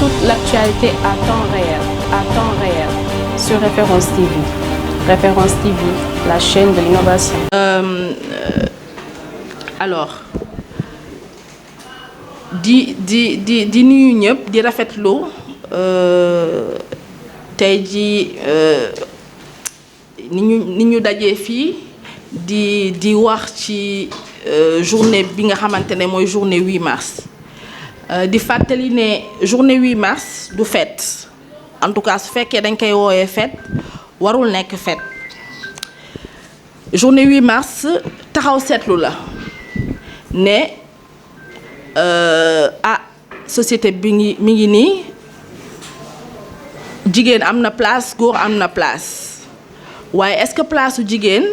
Toute l'actualité à temps réel, sur Référence TV. Référence TV, la chaîne de l'innovation. Alors, di nuyu ñëpp di rafetlu tey ji ni ñu dajee fii di wax ci journée bi nga xamante ne mooy journée 8 mars. Di fàttali ne journée 8 mars du fête en tout cas su fekkee dañ koy woowee fête warul nekk fête journée 8 mars taxaw seetlu la ne société bi mi ngi nii jigéen am na place góor am na place waaye est-ce que place su jigéen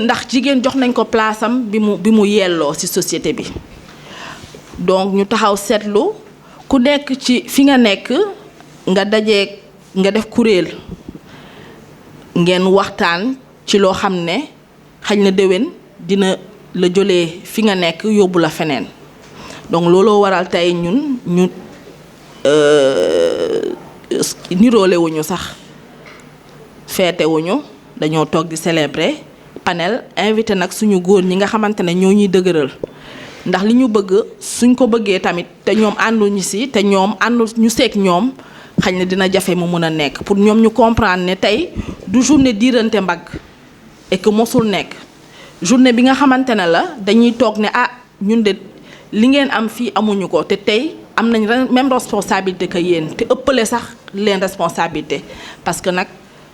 ndax jigéen jox nañ ko place am bi mu yelloo ci société bi. Donc ñu taxaw seetlu ku nekk ci fi nga nekk nga dajeek nga def kuréel ngeen waxtaan ci loo xam ne xañ na déwén dina la jëlee fi nga nekk yóbbu la feneen donc looloo waral tey ñun ñu niroole wuñu sax feete wuñu dañoo toog di célébrer panel invité nag suñu góor ñi nga xamante ne ñoo ñuy dëgëral. ndax li ñu bëgg suñ ko bëggee tamit te ñoom ànduñu ci te ñoom àndu ñu seek ñoom xañ na dina jafe mu mën a nekk pour ñoom ñu comprendre ne tey du journée diirante mbagg et que mosul nekk journée bi nga xamante ne la dañuy toog ne ñun de li ngeen am fii amuñu ko te tey am nañ même responsabilité que yéen te ëppale sax leen responsabilité parce que nag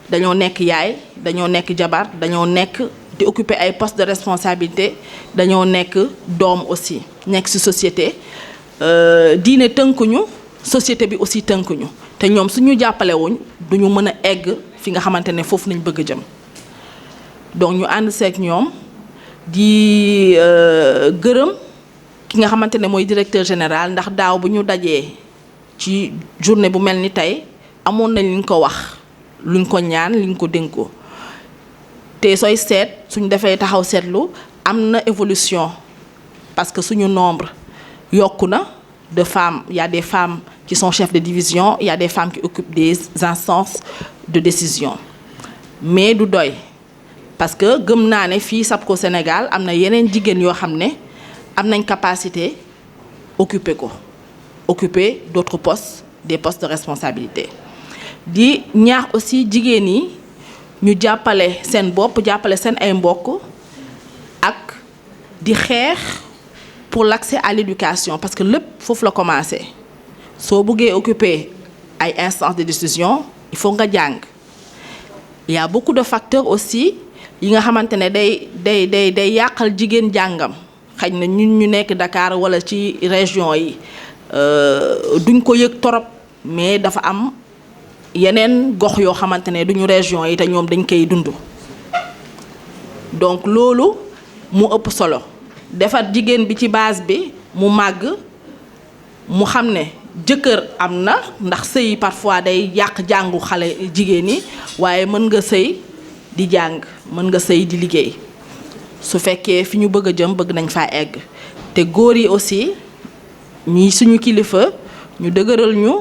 dañoo nekk yaay dañoo nekk jabar dañoo nekk di occuper ay postes de responsabilité dañoo nekk doom aussi nekk ci société diine tënkuñu société bi aussi tënkuñu te ñoom suñu jàppalewuñ duñu mën a egg fi nga xamante ne foofu nañ bëgg jëm donc ñu ànd seeg ñoom di gërëm ki nga xamante ne mooy directeur général ndax daaw bu ñu dajee ci journée bu mel ni tey amoon nañ liñ ko wax luñ ko ñaan liñ ko dénkoo te sooy seet suñ defee taxaw seetlu am na évolution parce que suñu nombre yokku na de femmes il y a des femmes qui sont chefs de division il y a des femmes qui occupent des instances de décision mais du doy parce que gëm naa ne fii SAPCO Sénégal am na yeneen jigéen yoo xam ne am nañ capacité occuper d'autres postes des postes de responsabilité di ñaax aussi jigéen yi ñu jàppale seen bopp jàppale seen ay mbokk ak di xeex pour l'accès à l'éducation parce que lépp foofu la commencé soo bëggee occuper ay instances de décision il faut nga jàng il y a beaucoup de facteurs aussi yi nga xamante ne day yàqal jigéen jàngam xëy na ñun ñu nekk Dakar wala ci région yi duñ ko yëg torop mais dafa am yeneen gox yoo xamante ne duñu région yi te ñoom dañ koy dund donc loolu mu ëpp solo defar jigéen bi ci base bi mu màgg mu xam ne jëkkër am na ndax sëy parfois day yàq jàngu xale jigéen yi waaye mën nga sëy di jàng mën nga sëy di liggéey su fekkee fi ñu bëgg a jëm bëgg nañ faa egg te góor yi aussi ñi suñu kilifa ñu dëgëral ñu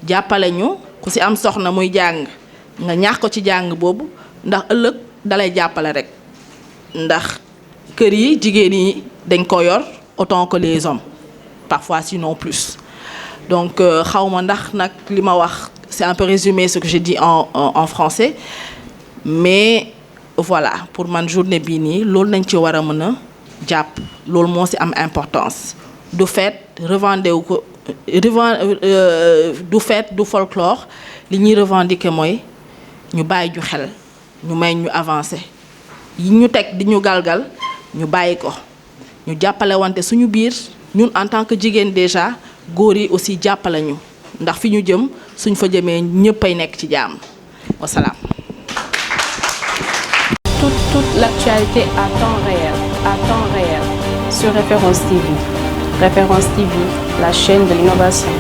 jàppale ñu ku ci am soxna muy jàng nga ñaax ko ci jàng boobu ndax ëllëg dalay jàppale rek ndax kër yi jigéen yi dañ ko yor autant que les hommes parfois sinon plus donc xawma ndax nag li ma wax c'est un peu résumé ce que j'ai dit en français mais voilà pour man journée bii nii loolu nañ ci war a mën a jàpp loolu moo ci am importance du fait revendiquer ko du fait du folklore li ñuy revendiquer mooy ñu bàyyi ju xel ñu may ñu avancer yi ñu teg di ñu galgal ñu bàyyi ko ñu jàppale wante suñu biir ñun en tant que jigéen déjà góor yi aussi jàppale ñu ndax fi ñu jëm suñ fa jëmee ñëppay nekk ci jàmm wasalaam. Toute l'actualité à temps réel sur Référence TV. Référence TV, la chaîne de l'innovation.